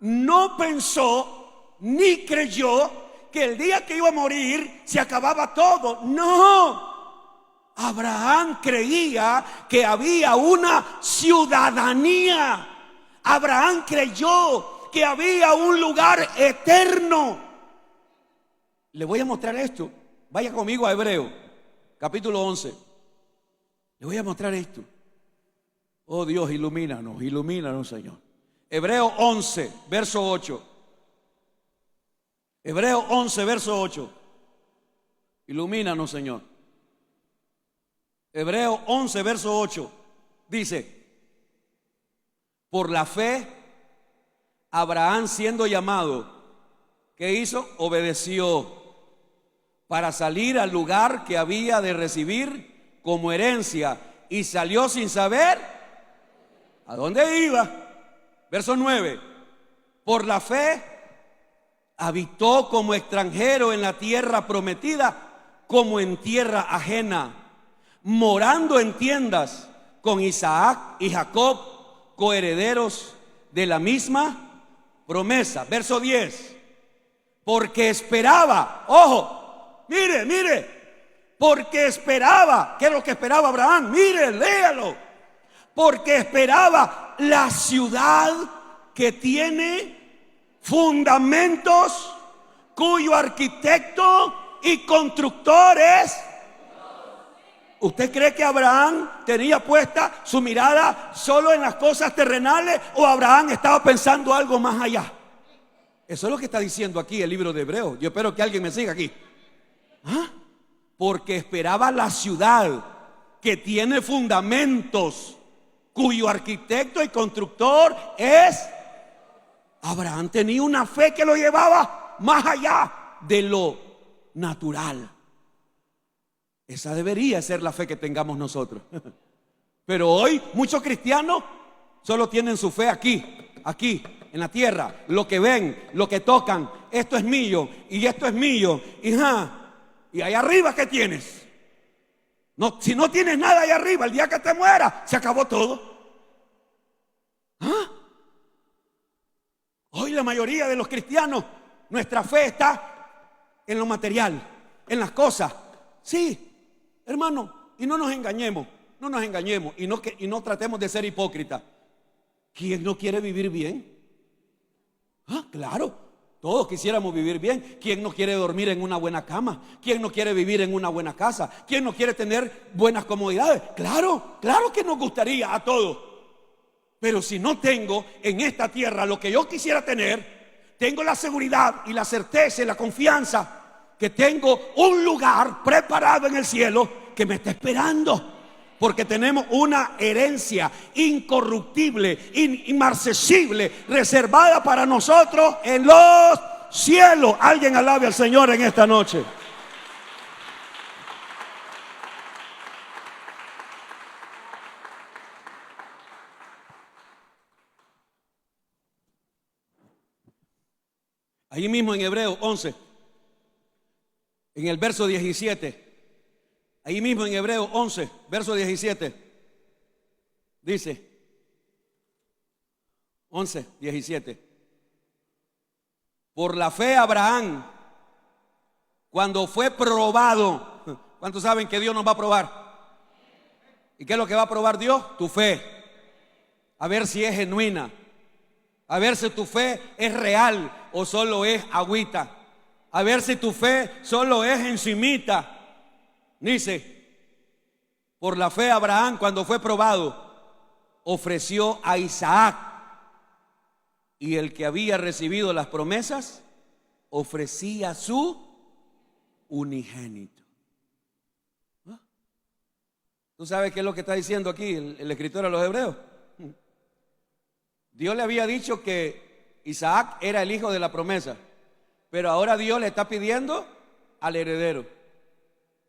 no pensó ni creyó que el día que iba a morir se acababa todo. No. Abraham creía que había una ciudadanía. Abraham creyó que había un lugar eterno. Le voy a mostrar esto. Vaya conmigo a Hebreo, capítulo 11. Le voy a mostrar esto. Oh Dios, ilumínanos, Señor. Hebreo 11, verso 8. Hebreo 11, verso 8. Ilumínanos, Señor. Hebreo 11, verso 8. Dice: por la fe, Abraham, siendo llamado, ¿qué hizo? Obedeció para salir al lugar que había de recibir como herencia, y salió sin saber a dónde iba. Verso 9. Por la fe habitó como extranjero en la tierra prometida, como en tierra ajena, morando en tiendas con Isaac y Jacob, coherederos de la misma promesa. Verso 10. Porque esperaba, ojo, mire, porque esperaba. ¿Qué es lo que esperaba Abraham? Mire, léalo. Porque esperaba la ciudad que tiene fundamentos, cuyo arquitecto y constructor es. ¿Usted cree que Abraham tenía puesta su mirada solo en las cosas terrenales, o Abraham estaba pensando algo más allá? Eso es lo que está diciendo aquí el libro de Hebreos. Yo espero que alguien me siga aquí. Porque esperaba la ciudad que tiene fundamentos, cuyo arquitecto y constructor es Abraham. Tenía una fe que lo llevaba más allá de lo natural. Esa debería ser la fe que tengamos nosotros. Pero hoy muchos cristianos solo tienen su fe aquí, en la tierra. Lo que ven, lo que tocan, esto es mío y esto es mío. Y allá arriba, ¿qué tienes? No, si no tienes nada allá arriba, el día que te mueras, se acabó todo. Hoy la mayoría de los cristianos, nuestra fe está en lo material, en las cosas. Sí, hermano, y no nos engañemos y no tratemos de ser hipócritas. ¿Quién no quiere vivir bien? Claro, todos quisiéramos vivir bien. ¿Quién no quiere dormir en una buena cama? ¿Quién no quiere vivir en una buena casa? ¿Quién no quiere tener buenas comodidades? Claro, claro que nos gustaría a todos. Pero si no tengo en esta tierra lo que yo quisiera tener, tengo la seguridad y la certeza y la confianza que tengo un lugar preparado en el cielo que me está esperando. Porque tenemos una herencia incorruptible, inmarcesible, reservada para nosotros en los cielos. Alguien alabe al Señor en esta noche. Ahí mismo en Hebreos 11, en el verso 17. Ahí mismo en Hebreos 11, verso 17, dice, 11, 17. Por la fe Abraham, cuando fue probado, ¿cuántos saben que Dios nos va a probar? ¿Y qué es lo que va a probar Dios? Tu fe. A ver si es genuina, a ver si tu fe es real o solo es agüita, a ver si tu fe solo es encimita. Dice, por la fe Abraham, cuando fue probado, ofreció a Isaac, y el que había recibido las promesas ofrecía su unigénito. ¿Tú sabes qué es lo que está diciendo aquí el escritor a los hebreos? Dios le había dicho que Isaac era el hijo de la promesa, pero ahora Dios le está pidiendo al heredero.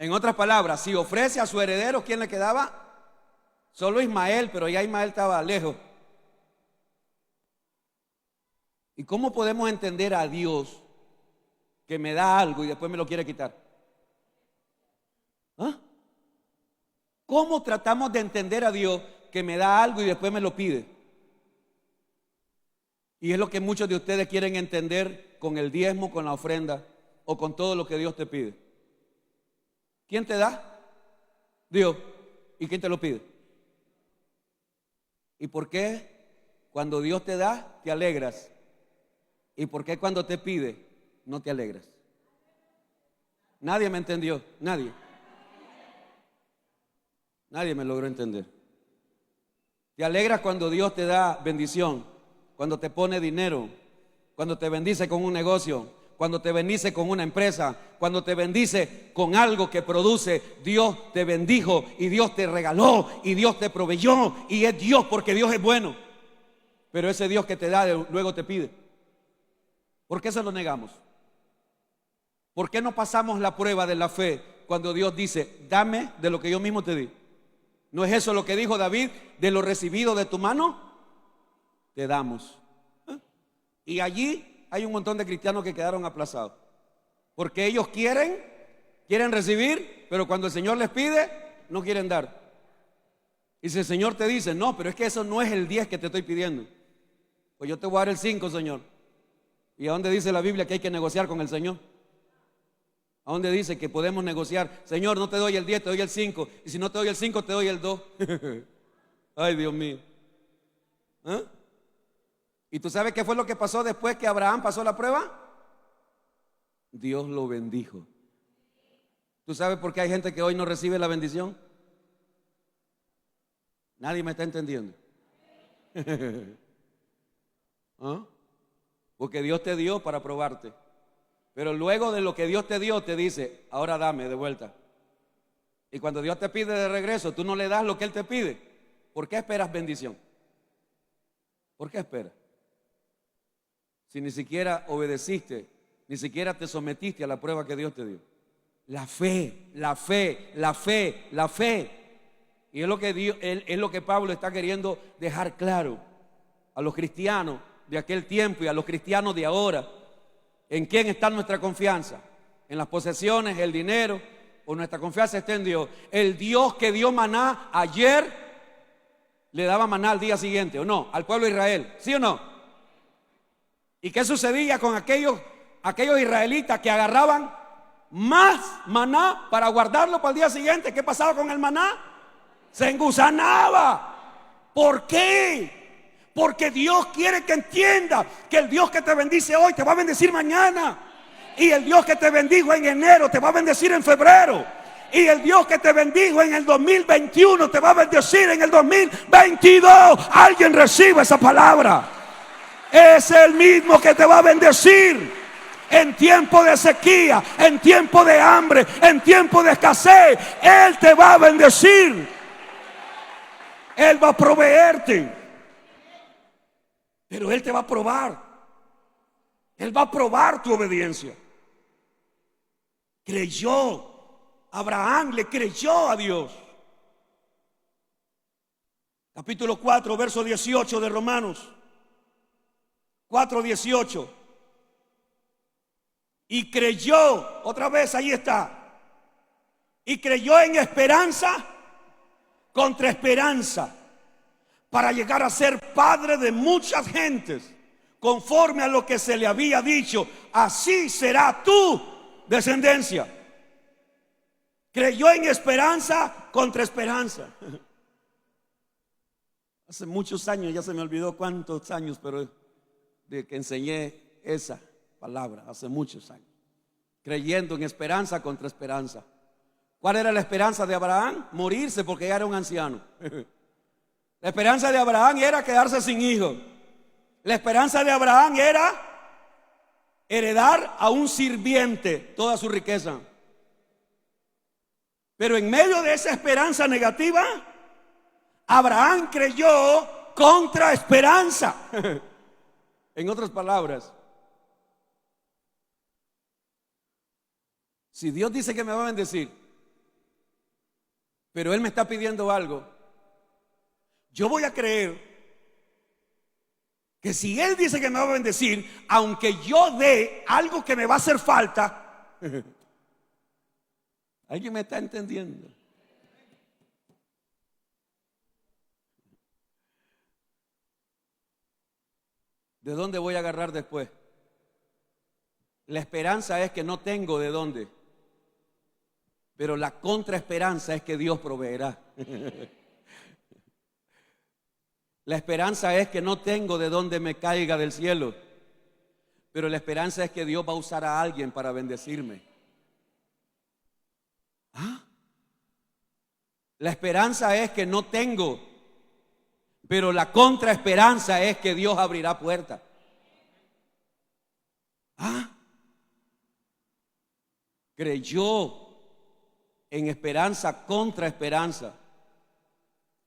En otras palabras, si ofrece a su heredero, ¿quién le quedaba? Solo Ismael, pero ya Ismael estaba lejos. ¿Y cómo podemos entender a Dios que me da algo y después me lo quiere quitar? ¿Cómo tratamos de entender a Dios que me da algo y después me lo pide? Y es lo que muchos de ustedes quieren entender con el diezmo, con la ofrenda o con todo lo que Dios te pide. ¿Quién te da? Dios. ¿Y quién te lo pide? ¿Y por qué cuando Dios te da te alegras? ¿Y por qué cuando te pide no te alegras? Nadie me entendió, nadie. Nadie me logró entender. Te alegras cuando Dios te da bendición, cuando te pone dinero, cuando te bendice con un negocio, cuando te bendice con una empresa, cuando te bendice con algo que produce. Dios te bendijo y Dios te regaló y Dios te proveyó, y es Dios porque Dios es bueno. Pero ese Dios que te da luego te pide. ¿Por qué se lo negamos? ¿Por qué no pasamos la prueba de la fe cuando Dios dice, dame de lo que yo mismo te di? ¿No es eso lo que dijo David? De lo recibido de tu mano, te damos. Y allí hay un montón de cristianos que quedaron aplazados, porque ellos quieren recibir, pero cuando el Señor les pide, no quieren dar. Y si el Señor te dice, no, pero es que eso no es el 10 que te estoy pidiendo, pues yo te voy a dar el 5, Señor. ¿Y a dónde dice la Biblia que hay que negociar con el Señor? ¿A dónde dice que podemos negociar? Señor, no te doy el 10, te doy el 5. Y si no te doy el 5, te doy el 2. Ay, Dios mío. ¿Y tú sabes qué fue lo que pasó después que Abraham pasó la prueba? Dios lo bendijo. ¿Tú sabes por qué hay gente que hoy no recibe la bendición? Nadie me está entendiendo. Porque Dios te dio para probarte. Pero luego de lo que Dios te dio, te dice, ahora dame de vuelta. Y cuando Dios te pide de regreso, tú no le das lo que Él te pide. ¿Por qué esperas bendición? ¿Por qué esperas? Si ni siquiera obedeciste, ni siquiera te sometiste a la prueba que Dios te dio. La fe, la fe, la fe, la fe. Y es lo que Dios, es lo que Pablo está queriendo dejar claro a los cristianos de aquel tiempo y a los cristianos de ahora. ¿En quién está nuestra confianza? ¿En las posesiones, el dinero? ¿O nuestra confianza está en Dios? El Dios que dio maná ayer le daba maná al día siguiente, ¿o no? Al pueblo de Israel, ¿sí o no? ¿Y qué sucedía con aquellos israelitas que agarraban más maná para guardarlo para el día siguiente? ¿Qué pasaba con el maná? Se engusanaba. ¿Por qué? Porque Dios quiere que entienda que el Dios que te bendice hoy te va a bendecir mañana. Y el Dios que te bendijo en enero te va a bendecir en febrero. Y el Dios que te bendijo en el 2021 te va a bendecir en el 2022. Alguien recibe esa palabra. Es el mismo que te va a bendecir en tiempo de sequía, en tiempo de hambre, en tiempo de escasez. Él te va a bendecir. Él va a proveerte. Pero Él te va a probar. Él va a probar tu obediencia. Creyó. Abraham le creyó a Dios. Capítulo 4, verso 18 de Romanos. 4:18. Y creyó, otra vez ahí está. Y creyó en esperanza contra esperanza, para llegar a ser padre de muchas gentes, conforme a lo que se le había dicho: así será tu descendencia. Creyó en esperanza contra esperanza. Hace muchos años, ya se me olvidó cuántos años, pero de que enseñé esa palabra, hace muchos años. Creyendo en esperanza contra esperanza. ¿Cuál era la esperanza de Abraham? Morirse, porque ya era un anciano. La esperanza de Abraham era quedarse sin hijos. La esperanza de Abraham era heredar a un sirviente toda su riqueza. Pero en medio de esa esperanza negativa, Abraham creyó contra esperanza. En otras palabras, si Dios dice que me va a bendecir, pero Él me está pidiendo algo, yo voy a creer que si Él dice que me va a bendecir, aunque yo dé algo que me va a hacer falta. ¿Alguien me está entendiendo? ¿De dónde voy a agarrar después? La esperanza es que no tengo de dónde, pero la contraesperanza es que Dios proveerá. La esperanza es que no tengo de dónde me caiga del cielo, pero la esperanza es que Dios va a usar a alguien para bendecirme. ¿Ah? La esperanza es que no tengo, pero la contraesperanza es que Dios abrirá puertas. ¿Ah? Creyó en esperanza contra esperanza.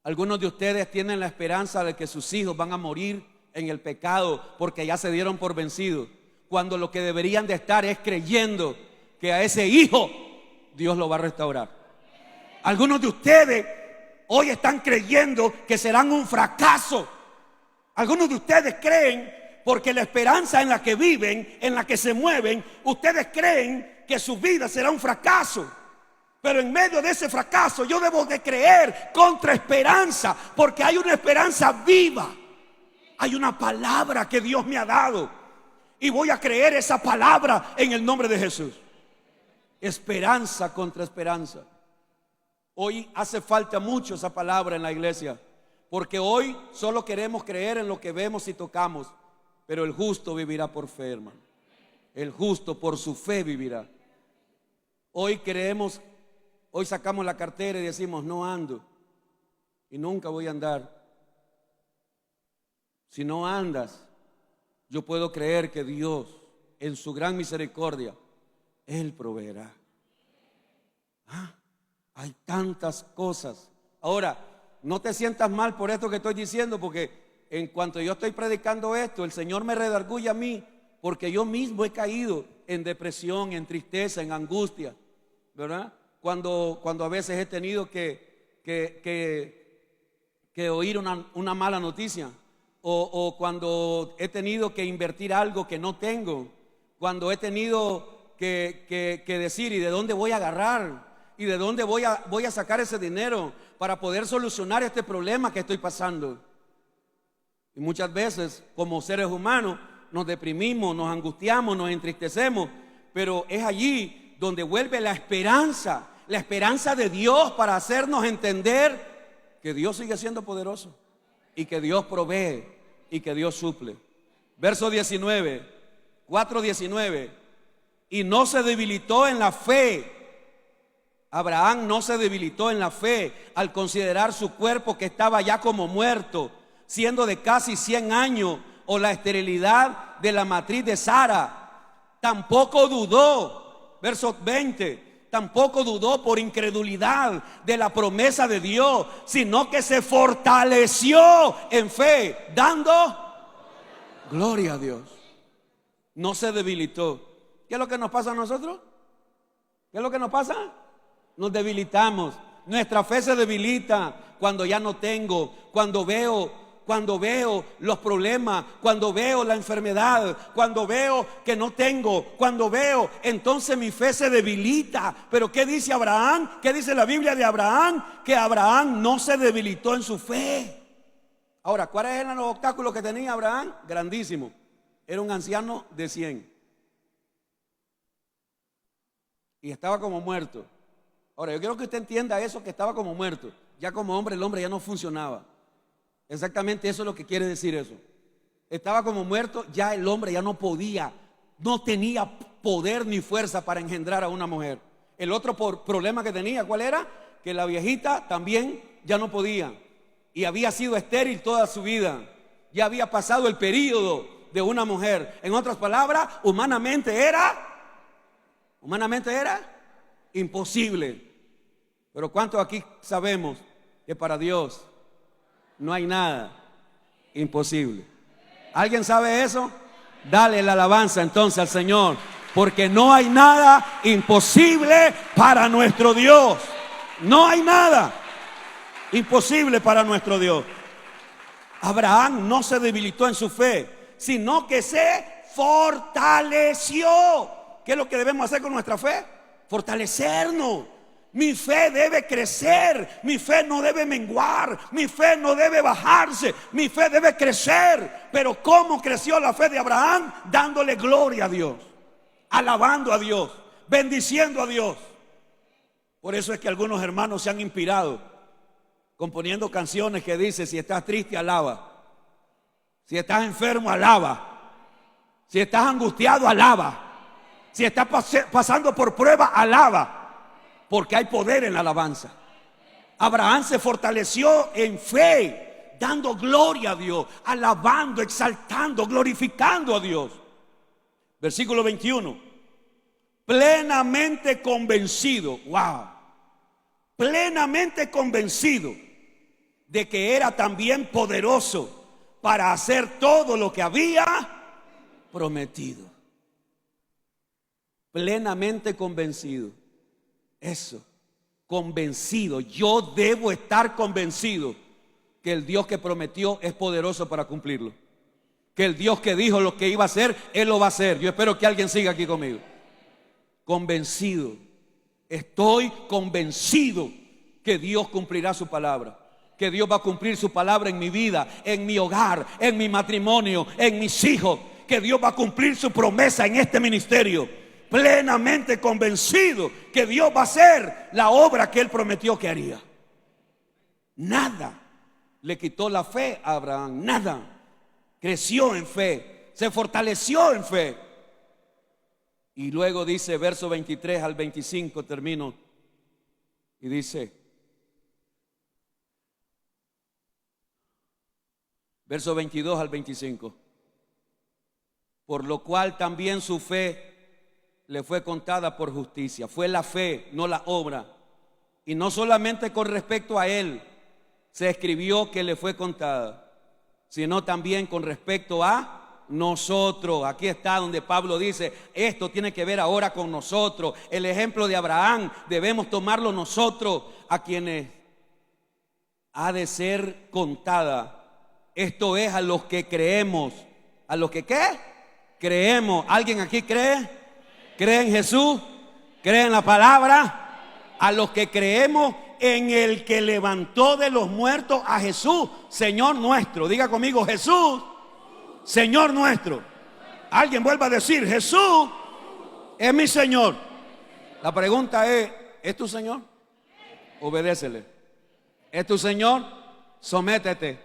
Algunos de ustedes tienen la esperanza de que sus hijos van a morir en el pecado porque ya se dieron por vencidos, cuando lo que deberían de estar es creyendo que a ese hijo Dios lo va a restaurar. Algunos de ustedes hoy están creyendo que serán un fracaso. Algunos de ustedes creen, porque la esperanza en la que viven, en la que se mueven, ustedes creen que su vida será un fracaso. Pero en medio de ese fracaso yo debo de creer contra esperanza, porque hay una esperanza viva. Hay una palabra que Dios me ha dado y voy a creer esa palabra en el nombre de Jesús. Esperanza contra esperanza. Hoy hace falta mucho esa palabra en la iglesia, porque hoy solo queremos creer en lo que vemos y tocamos, pero el justo vivirá por fe, hermano. El justo por su fe vivirá. Hoy creemos, hoy sacamos la cartera y decimos: no ando y nunca voy a andar. Si no andas, yo puedo creer que Dios, en su gran misericordia, Él proveerá. Hay tantas cosas. Ahora, no te sientas mal por esto que estoy diciendo, porque en cuanto yo estoy predicando esto, el Señor me redarguye a mí, porque yo mismo he caído en depresión, en tristeza, en angustia, ¿verdad? Cuando a veces he tenido que oír una mala noticia, o cuando he tenido que invertir algo que no tengo, cuando he tenido que decir, ¿y de dónde voy a agarrar? ¿Y de dónde voy a sacar ese dinero para poder solucionar este problema que estoy pasando? Y muchas veces, como seres humanos, nos deprimimos, nos angustiamos, nos entristecemos, pero es allí donde vuelve la esperanza de Dios para hacernos entender que Dios sigue siendo poderoso y que Dios provee y que Dios suple. Verso 19, 4:19, y no se debilitó en la fe. Abraham no se debilitó en la fe al considerar su cuerpo que estaba ya como muerto, siendo de casi 100 años, o la esterilidad de la matriz de Sara. Tampoco dudó, verso 20, tampoco dudó por incredulidad de la promesa de Dios, sino que se fortaleció en fe, dando gloria a Dios. No se debilitó. ¿Qué es lo que nos pasa a nosotros? ¿Qué es lo que nos pasa? Nos debilitamos. Nuestra fe se debilita cuando ya no tengo, cuando veo los problemas, cuando veo la enfermedad, cuando veo que no tengo, entonces mi fe se debilita. Pero ¿qué dice Abraham? ¿Qué dice la Biblia de Abraham? Que Abraham no se debilitó en su fe. Ahora, ¿cuáles eran los obstáculos que tenía Abraham? Grandísimo. Era un anciano de 100 y estaba como muerto. Ahora, yo quiero que usted entienda eso, que estaba como muerto. Ya como hombre, el hombre ya no funcionaba. Exactamente eso es lo que quiere decir eso. Estaba como muerto, ya el hombre ya no podía, no tenía poder ni fuerza para engendrar a una mujer. El otro problema que tenía, ¿cuál era? Que la viejita también ya no podía y había sido estéril toda su vida. Ya había pasado el periodo de una mujer. En otras palabras, humanamente era imposible. Pero ¿cuántos aquí sabemos que para Dios no hay nada imposible? ¿Alguien sabe eso? Dale la alabanza entonces al Señor, porque no hay nada imposible para nuestro Dios. No hay nada imposible para nuestro Dios. Abraham no se debilitó en su fe, sino que se fortaleció. ¿Qué es lo que debemos hacer con nuestra fe? Fortalecernos. Mi fe debe crecer, mi fe no debe menguar, mi fe no debe bajarse, mi fe debe crecer. Pero ¿cómo creció la fe de Abraham? Dándole gloria a Dios, alabando a Dios, bendiciendo a Dios. Por eso es que algunos hermanos se han inspirado componiendo canciones que dicen: si estás triste, alaba; si estás enfermo, alaba; si estás angustiado, alaba; si estás pasando por prueba, alaba. Porque hay poder en la alabanza. Abraham se fortaleció en fe, dando gloria a Dios, alabando, exaltando, glorificando a Dios. Versículo 21. Plenamente convencido, plenamente convencido de que era también poderoso para hacer todo lo que había prometido. Plenamente convencido. Eso, convencido. Yo debo estar convencido que el Dios que prometió es poderoso para cumplirlo. Que el Dios que dijo lo que iba a hacer, Él lo va a hacer. Yo espero que alguien siga aquí conmigo. Convencido. Estoy convencido que Dios cumplirá su palabra. Que Dios va a cumplir su palabra en mi vida, en mi hogar, en mi matrimonio, en mis hijos. Que Dios va a cumplir su promesa en este ministerio. Plenamente convencido que Dios va a hacer la obra que Él prometió que haría. Nada le quitó la fe a Abraham, nada. Creció en fe, se fortaleció en fe. Y luego dice, verso 23 al 25, termino, y dice, verso 22 al 25, por lo cual también su fe le fue contada por justicia. Fue la fe, no la obra, Y no solamente con respecto a él se escribió que le fue contada, sino también con respecto a nosotros. Aquí está donde Pablo dice, esto tiene que ver ahora con nosotros. El ejemplo de Abraham debemos tomarlo nosotros, a quienes ha de ser contada. Esto es a los que creemos. ¿A los que qué? Creemos. ¿Alguien aquí cree? ¿Cree en Jesús? ¿Cree en la palabra? A los que creemos en el que levantó de los muertos a Jesús, Señor nuestro. Diga conmigo, Jesús, Señor nuestro. Alguien vuelva a decir, Jesús es mi Señor. La pregunta ¿es tu Señor? Obedécele. ¿Es tu Señor? Sométete.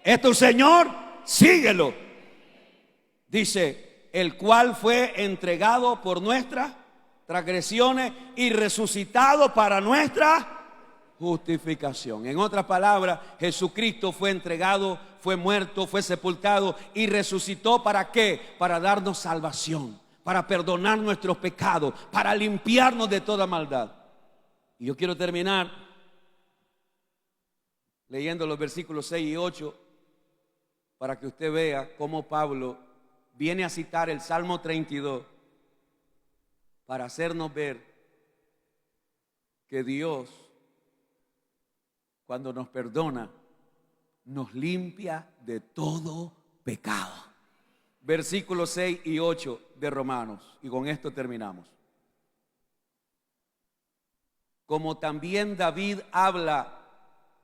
¿Es tu Señor? Síguelo. Dice, el cual fue entregado por nuestras transgresiones y resucitado para nuestra justificación. En otras palabras, Jesucristo fue entregado, fue muerto, fue sepultado y resucitó. ¿Para qué? Para darnos salvación, para perdonar nuestros pecados, para limpiarnos de toda maldad. Y yo quiero terminar leyendo los versículos 6 y 8 para que usted vea cómo Pablo viene a citar el Salmo 32 para hacernos ver que Dios, cuando nos perdona, nos limpia de todo pecado. Versículos 6 y 8 de Romanos, y con esto terminamos. Como también David habla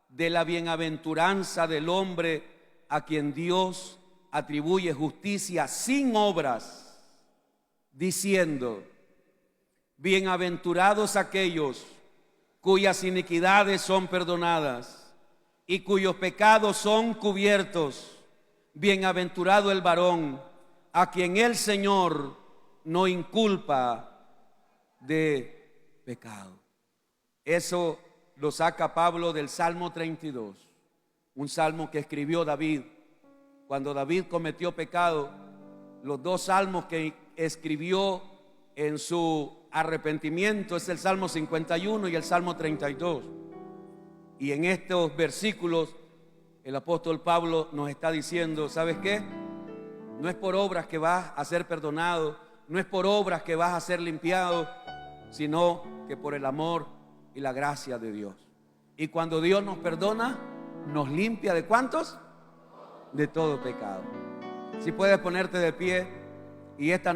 de la bienaventuranza del hombre a quien Dios atribuye justicia sin obras, diciendo, bienaventurados aquellos cuyas iniquidades son perdonadas y cuyos pecados son cubiertos. Bienaventurado el varón a quien el Señor no inculpa de pecado. Eso lo saca Pablo del Salmo 32, un salmo que escribió David. Cuando David cometió pecado, los dos salmos que escribió en su arrepentimiento es el Salmo 51 y el Salmo 32. Y en estos versículos el apóstol Pablo nos está diciendo, ¿sabes qué? No es por obras que vas a ser perdonado, no es por obras que vas a ser limpiado, sino que por el amor y la gracia de Dios. Y cuando Dios nos perdona, nos limpia ¿de cuántos? De todo pecado. Si puedes ponerte de pie y esta